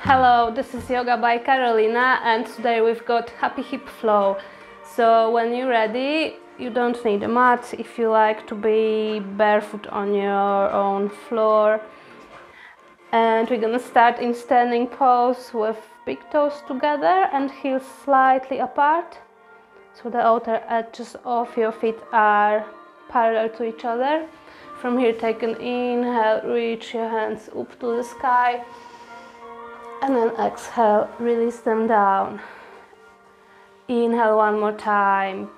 Hello, this is Yoga by Karolina, and today we've got Happy Hip Flow. So when you're ready, you don't need a mat if you like to be barefoot on your own floor. And we're gonna start in standing pose with big toes together and heels slightly apart. So the outer edges of your feet are parallel to each other. From here, take an inhale, reach your hands up to the sky. And then exhale, release them down. Inhale one more time.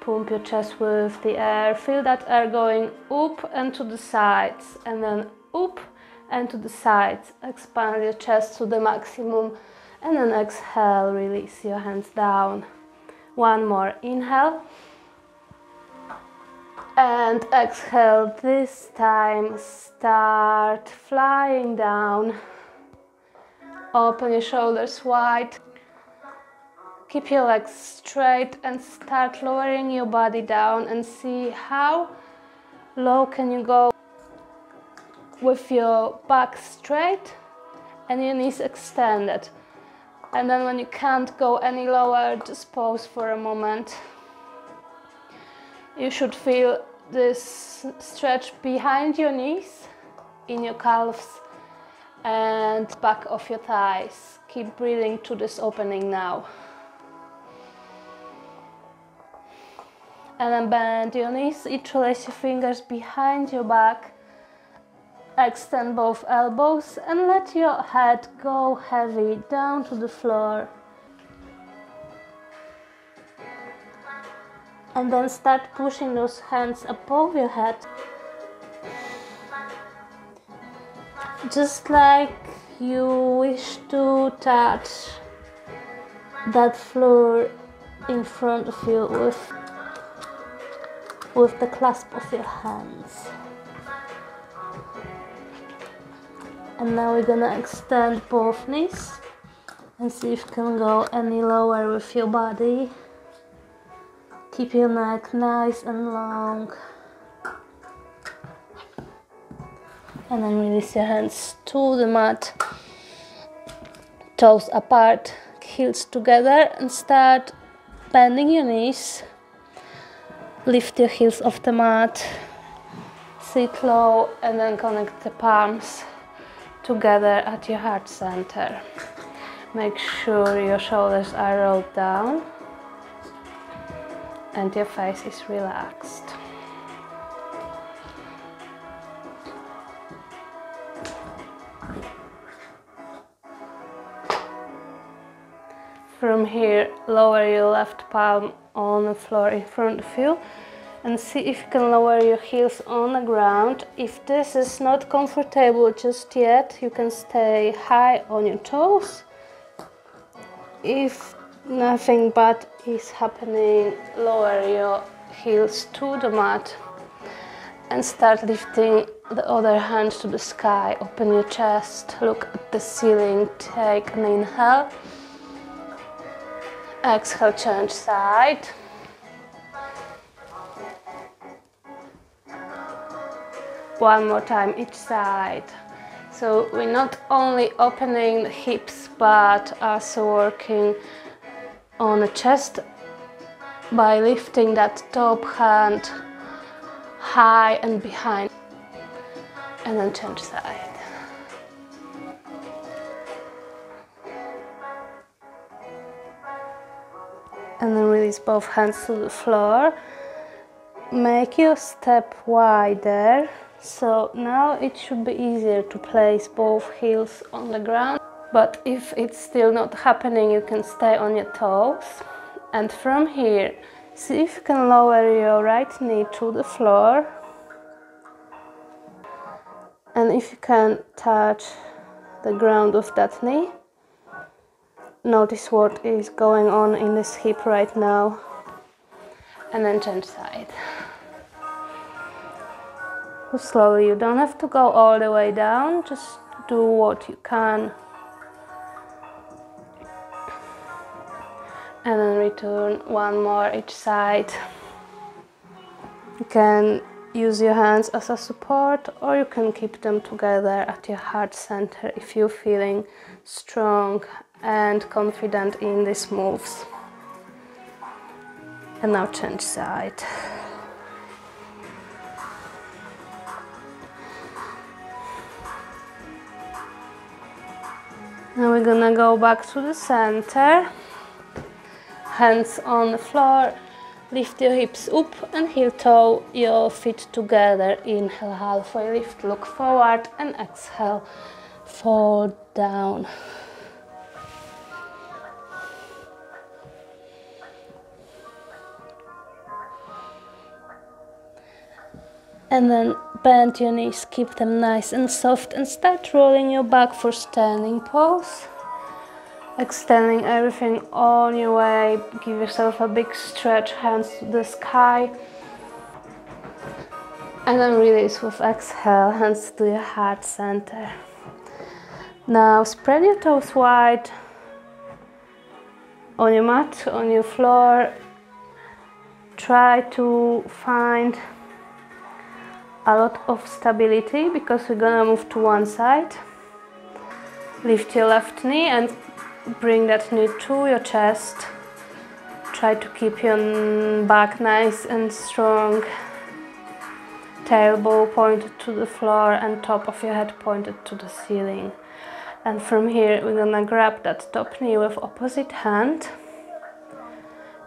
Pump your chest with the air. Feel that air going up and to the sides. And then up and to the sides. Expand your chest to the maximum. And then exhale, release your hands down. One more. Inhale. And exhale. This time, start flying down. Open your shoulders wide. Keep your legs straight and start lowering your body down and see how low can you go with your back straight and your knees extended. And then when you can't go any lower, just pause for a moment. You should feel this stretch behind your knees, in your calves, and back of your thighs. Keep breathing to this opening now. And then bend your knees, interlace your fingers behind your back. Extend both elbows and let your head go heavy down to the floor. And then start pushing those hands above your head. Just like you wish to touch that floor in front of you with the clasp of your hands. And now we're gonna extend both knees and see if you can go any lower with your body. Keep your neck nice and long. And then release your hands to the mat. Toes apart, heels together, and start bending your knees. Lift your heels off the mat. Sit low and then connect the palms together at your heart center. Make sure your shoulders are rolled down and your face is relaxed. From here, lower your left palm on the floor in front of you and see if you can lower your heels on the ground. If this is not comfortable just yet, you can stay high on your toes. If nothing bad is happening, lower your heels to the mat and start lifting the other hand to the sky. Open your chest, look at the ceiling, take an inhale. Exhale, change side. One more time each side. So we're not only opening the hips but also working on the chest by lifting that top hand high and behind. And then change side. And then release both hands to the floor. Make your step wider. So now it should be easier to place both heels on the ground. But if it's still not happening, you can stay on your toes. And from here, see if you can lower your right knee to the floor. And if you can touch the ground with that knee. Notice what is going on in this hip right now. And then change side. Go slowly, you don't have to go all the way down, just do what you can. And then return one more each side. You can use your hands as a support, or you can keep them together at your heart center if you're feeling strong and confident in these moves. And now change side. Now we're gonna go back to the center, hands on the floor, lift your hips up and heel toe your feet together. Inhale, halfway lift, look forward, and exhale, fall down. And then bend your knees, keep them nice and soft, and start rolling your back for standing pose. Extending everything on your way, give yourself a big stretch, hands to the sky. And then release with exhale, hands to your heart center. Now spread your toes wide on your mat, on your floor. Try to find a lot of stability because we're gonna move to one side. Lift your left knee and bring that knee to your chest. Try to keep your back nice and strong. Tailbone pointed to the floor and top of your head pointed to the ceiling. And from here we're gonna grab that top knee with opposite hand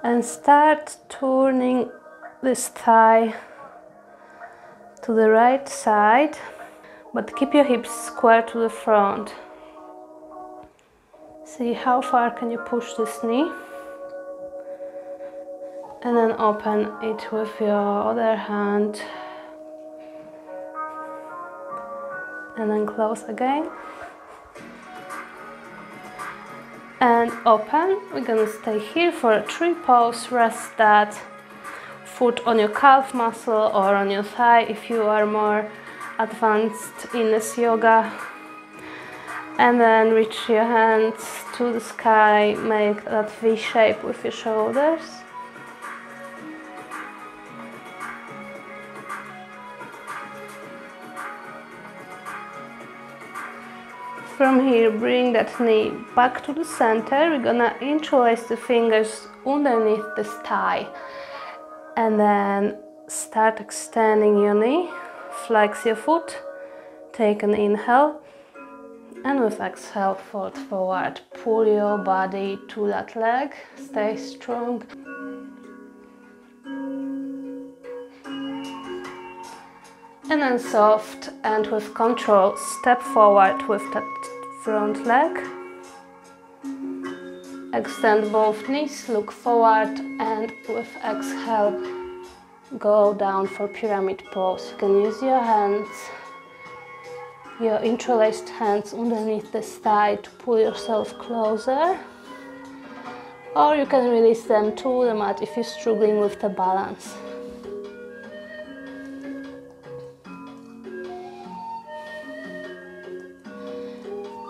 and start turning this thigh to the right side, but keep your hips square to the front. See how far can you push this knee, and then open it with your other hand, and then close again and open. We're gonna stay here for a tree pose. Rest that foot on your calf muscle or on your thigh if you are more advanced in this yoga. And then reach your hands to the sky, make that V shape with your shoulders. From here, bring that knee back to the center. We're gonna interlace the fingers underneath this thigh. And then start extending your knee, flex your foot, take an inhale, and with exhale, fold forward. Pull your body to that leg, stay strong. And then soft and with control, step forward with that front leg. Extend both knees, look forward, and with exhale, go down for pyramid pose. You can use your hands, your interlaced hands underneath the thigh to pull yourself closer, or you can release them to the mat if you're struggling with the balance.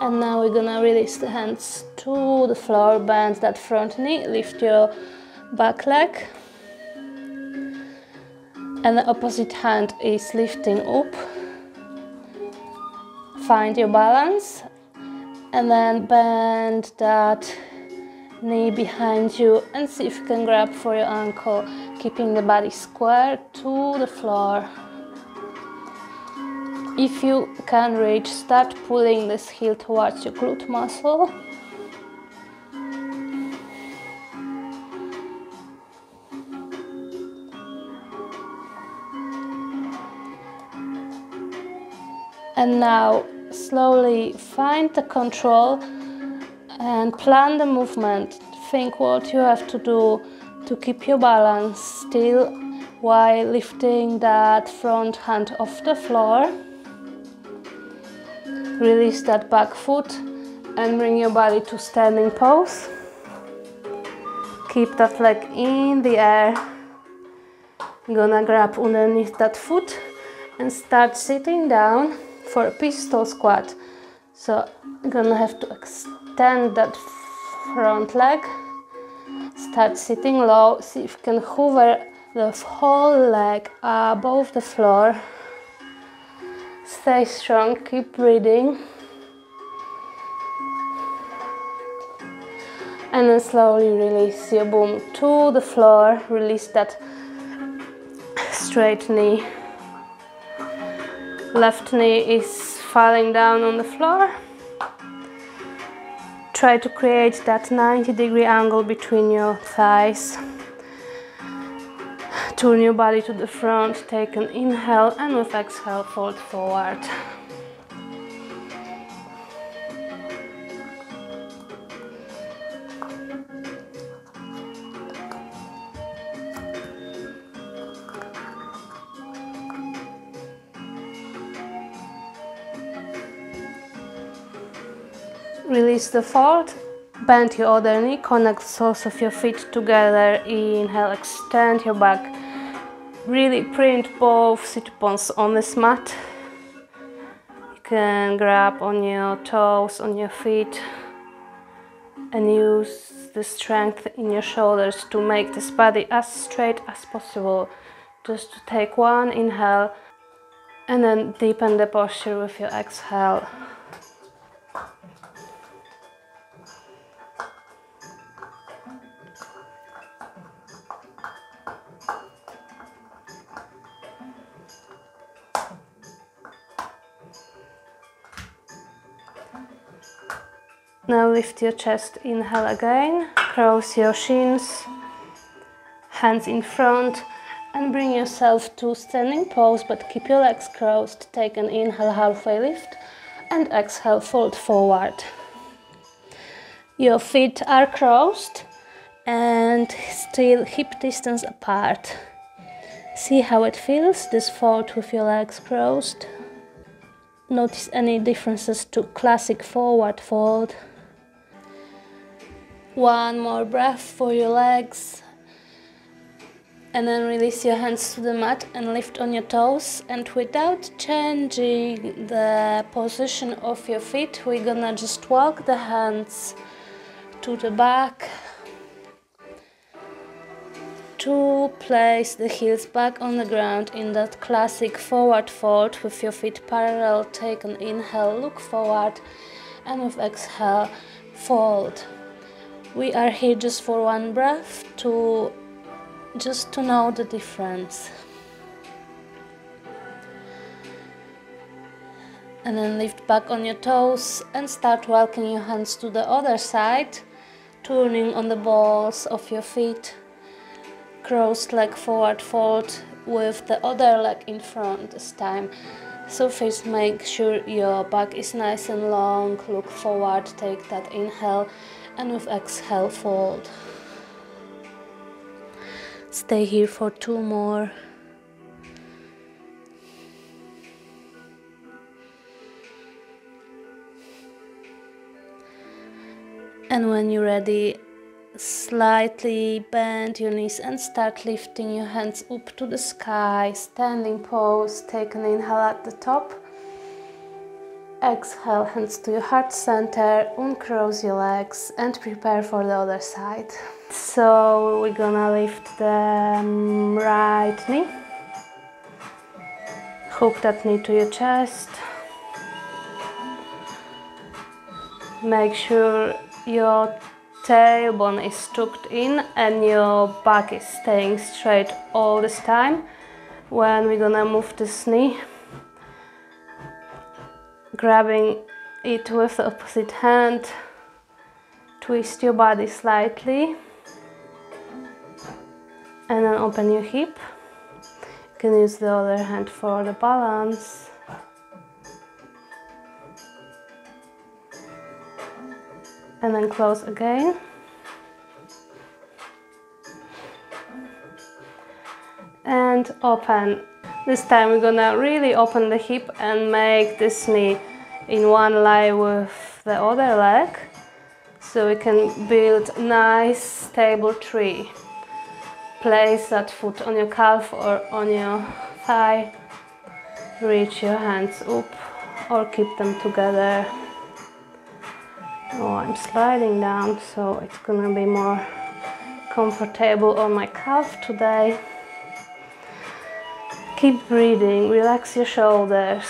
And now we're gonna release the hands to the floor, bend that front knee, lift your back leg. And the opposite hand is lifting up. Find your balance. And then bend that knee behind you and see if you can grab for your ankle, keeping the body square to the floor. If you can reach, start pulling this heel towards your glute muscle. And now slowly find the control and plan the movement. Think what you have to do to keep your balance still while lifting that front hand off the floor. Release that back foot and bring your body to standing pose. Keep that leg in the air. I'm gonna grab underneath that foot and start sitting down for a pistol squat. So I'm gonna have to extend that front leg. Start sitting low. See if you can hover the whole leg above the floor. Stay strong, keep breathing. And then slowly release your bum to the floor. Release that straight knee. Left knee is falling down on the floor. Try to create that 90-degree angle between your thighs. Turn your body to the front, take an inhale, and with exhale, fold forward. Release the fold, bend your other knee, connect the soles of your feet together. Inhale, extend your back. Really print both sit bones on this mat. You can grab on your toes, on your feet, and use the strength in your shoulders to make this body as straight as possible. Just to take one inhale and then deepen the posture with your exhale. Now lift your chest, inhale again, cross your shins, hands in front, and bring yourself to standing pose, but keep your legs crossed. Take an inhale, halfway lift, and exhale, fold forward. Your feet are crossed and still hip distance apart. See how it feels, this fold with your legs crossed. Notice any differences to classic forward fold. One more breath for your legs, and then release your hands to the mat and lift on your toes. And without changing the position of your feet, we're gonna just walk the hands to the back to place the heels back on the ground in that classic forward fold with your feet parallel. Take an inhale, look forward, and with exhale, fold. We are here just for one breath just to know the difference. And then lift back on your toes and start walking your hands to the other side, turning on the balls of your feet. Crossed leg forward fold with the other leg in front this time. So first make sure your back is nice and long, look forward, take that inhale, and with exhale, fold. Stay here for two more. And when you're ready, slightly bend your knees and start lifting your hands up to the sky. Standing pose, take an inhale at the top. Exhale, hands to your heart center, uncross your legs and prepare for the other side. So we're gonna lift the right knee. Hook that knee to your chest. Make sure your tailbone is tucked in and your back is staying straight all this time. When we're gonna move this knee, grabbing it with the opposite hand, twist your body slightly and then open your hip. You can use the other hand for the balance. And then close again. And open. This time we're gonna really open the hip and make this knee in one line with the other leg, so we can build a nice stable tree. Place that foot on your calf or on your thigh. Reach your hands up or keep them together. Oh, I'm sliding down, so it's gonna be more comfortable on my calf today. Keep breathing, relax your shoulders.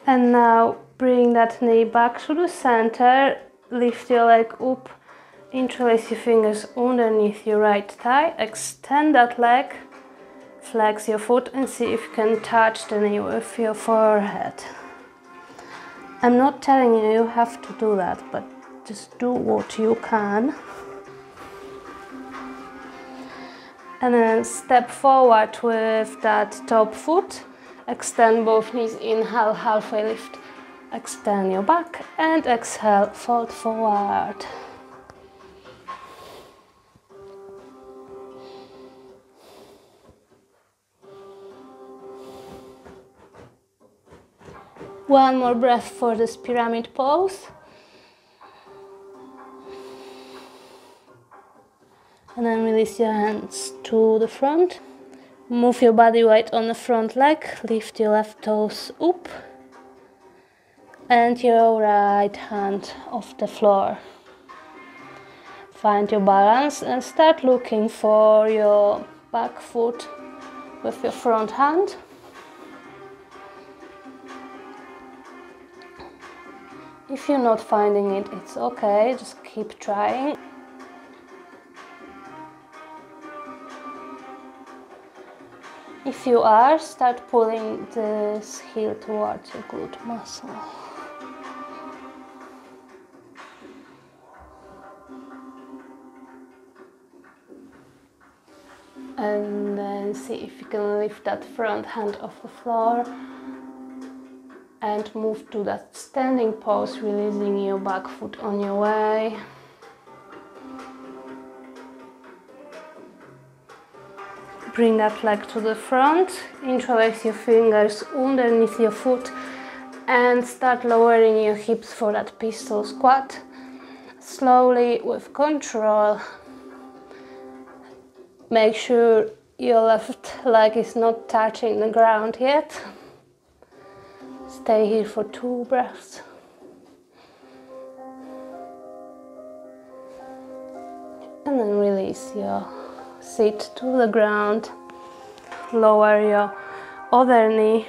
And now bring that knee back to the center, lift your leg up, interlace your fingers underneath your right thigh, extend that leg, flex your foot and see if you can touch the knee with your forehead. I'm not telling you you have to do that, but just do what you can. And then step forward with that top foot. Extend both knees, inhale, halfway lift. Extend your back and exhale, fold forward. One more breath for this pyramid pose. And then release your hands to the front. Move your body weight on the front leg, lift your left toes up and your right hand off the floor. Find your balance and start looking for your back foot with your front hand. If you're not finding it, it's okay, just keep trying. If you are, start pulling this heel towards your glute muscle. And then see if you can lift that front hand off the floor and move to that standing pose, releasing your back foot on your way. Bring that leg to the front, interlace your fingers underneath your foot and start lowering your hips for that pistol squat. Slowly, with control. Make sure your left leg is not touching the ground yet. Stay here for 2 breaths. And then release your seat to the ground. Lower your other knee.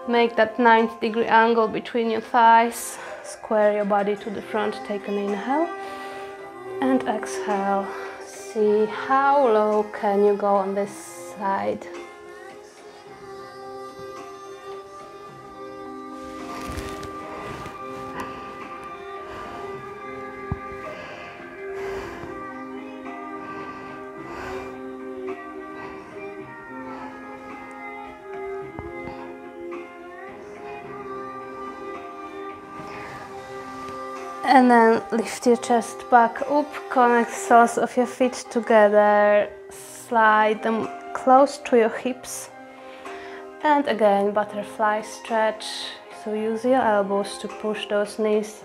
Make that 90-degree angle between your thighs. Square your body to the front. Take an inhale and exhale. See how low can you go on this side. And then lift your chest back up, connect soles of your feet together, slide them close to your hips. And again, butterfly stretch, so use your elbows to push those knees.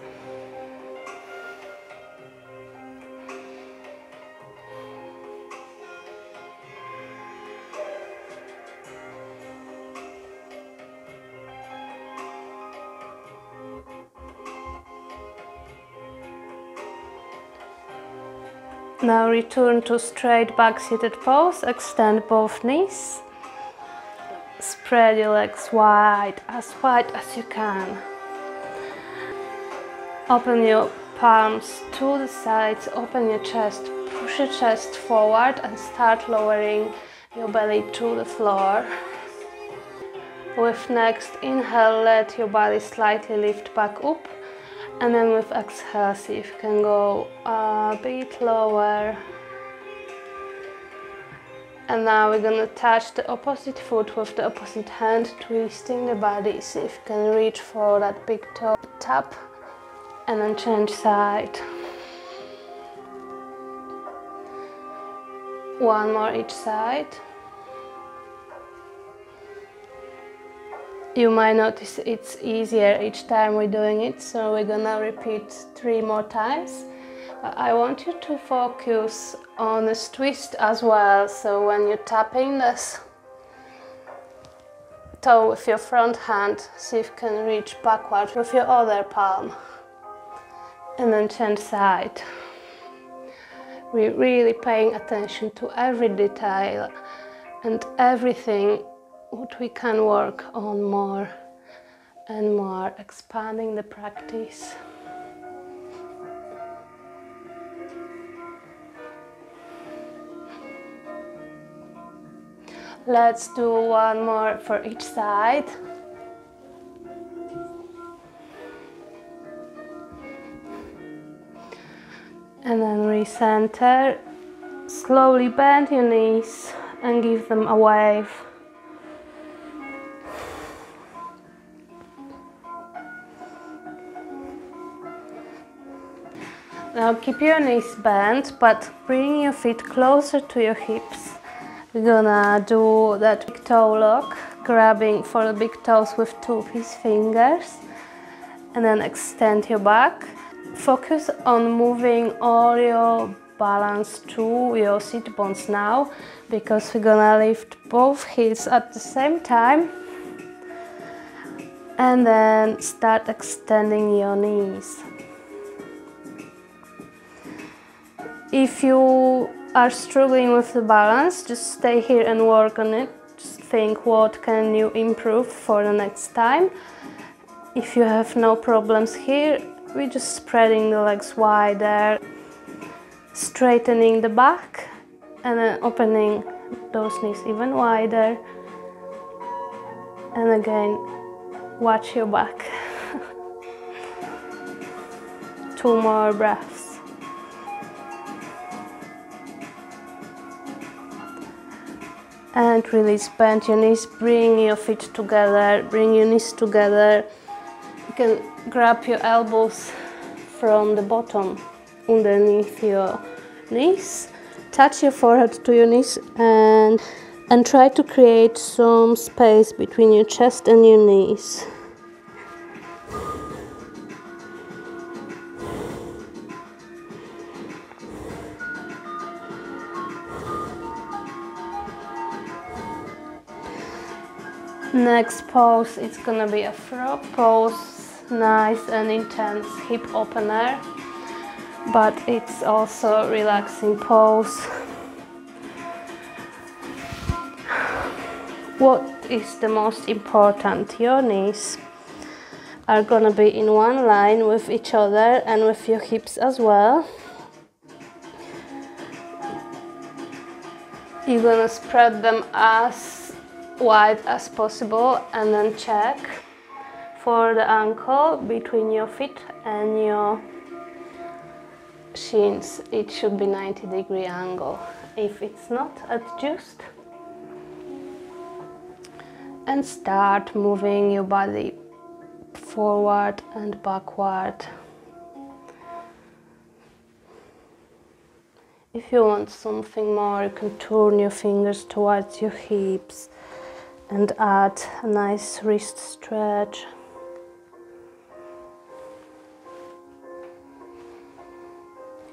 Now return to straight back seated pose, extend both knees. Spread your legs wide as you can. Open your palms to the sides, open your chest, push your chest forward and start lowering your belly to the floor. With next inhale, let your body slightly lift back up. And then with exhale, see if you can go a bit lower. And now we're gonna touch the opposite foot with the opposite hand, twisting the body. See if you can reach for that big toe tap. And then change side. One more each side. You might notice it's easier each time we're doing it, so we're gonna repeat 3 more times. I want you to focus on this twist as well, so when you're tapping this toe with your front hand, see if you can reach backward with your other palm and then change side. We're really paying attention to every detail and everything what we can work on more and more, expanding the practice. Let's do one more for each side. And then recenter. Slowly bend your knees and give them a wave. Now keep your knees bent, but bring your feet closer to your hips. We're gonna do that big toe lock, grabbing for the big toes with two of his fingers, and then extend your back. Focus on moving all your balance to your sit bones now, because we're gonna lift both heels at the same time, and then start extending your knees. If you are struggling with the balance, just stay here and work on it. Just think what can you improve for the next time. If you have no problems here, we're just spreading the legs wider, straightening the back, and then opening those knees even wider. And again, watch your back. 2 more breaths. And release, bend your knees, bring your feet together, bring your knees together. You can grab your elbows from the bottom underneath your knees. Touch your forehead to your knees and try to create some space between your chest and your knees. Next pose, it's gonna be a frog pose, nice and intense hip opener, but it's also a relaxing pose. What is the most important? Your knees are gonna be in one line with each other and with your hips as well. You're gonna spread them as wide as possible and then check for the ankle between your feet and your shins. It should be 90-degree angle. If it's not, adjust. And start moving your body forward and backward. If you want something more, you can turn your fingers towards your hips and add a nice wrist stretch.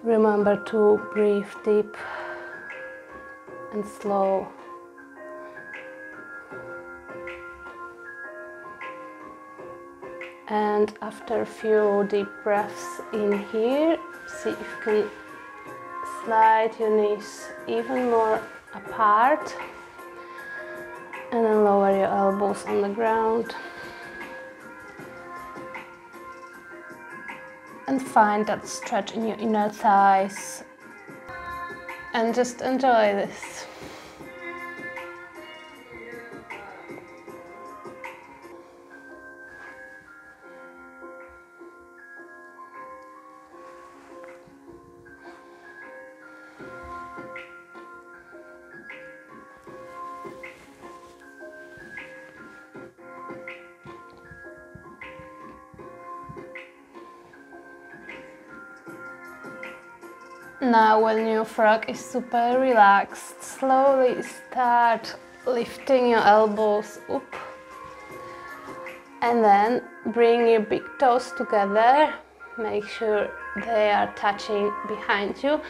Remember to breathe deep and slow. And after a few deep breaths in here, see if you can slide your knees even more apart. And then lower your elbows on the ground. And find that stretch in your inner thighs. And just enjoy this. Now when your frog is super relaxed, slowly start lifting your elbows up and then bring your big toes together. Make sure they are touching behind you,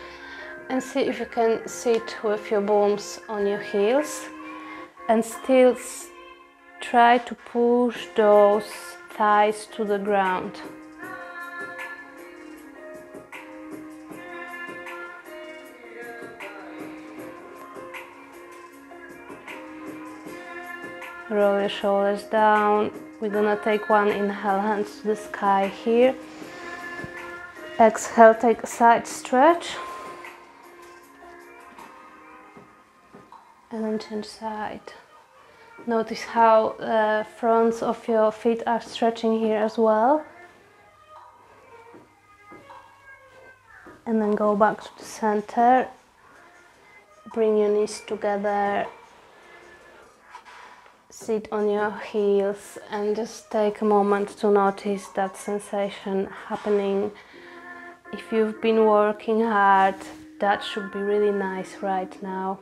and see if you can sit with your palms on your heels and still try to push those thighs to the ground. Roll your shoulders down. We're gonna take one inhale, hands to the sky here. Exhale, take a side stretch. And then change side. Notice how the fronts of your feet are stretching here as well. And then go back to the center. Bring your knees together. Sit on your heels and just take a moment to notice that sensation happening. If you've been working hard, that should be really nice right now.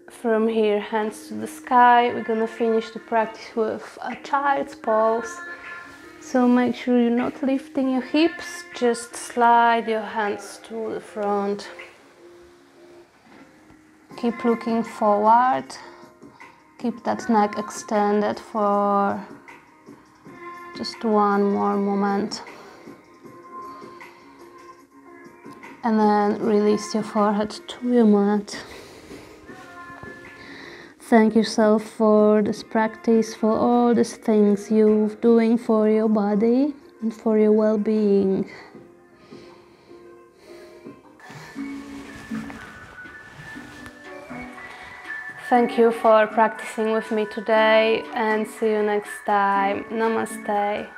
From here, hands to the sky. We're gonna finish the practice with a child's pose. So make sure you're not lifting your hips, just slide your hands to the front. Keep looking forward. Keep that neck extended for just one more moment. And then release your forehead to your mat. Thank yourself for this practice, for all these things you're doing for your body and for your well-being. Thank you for practicing with me today, and see you next time. Namaste.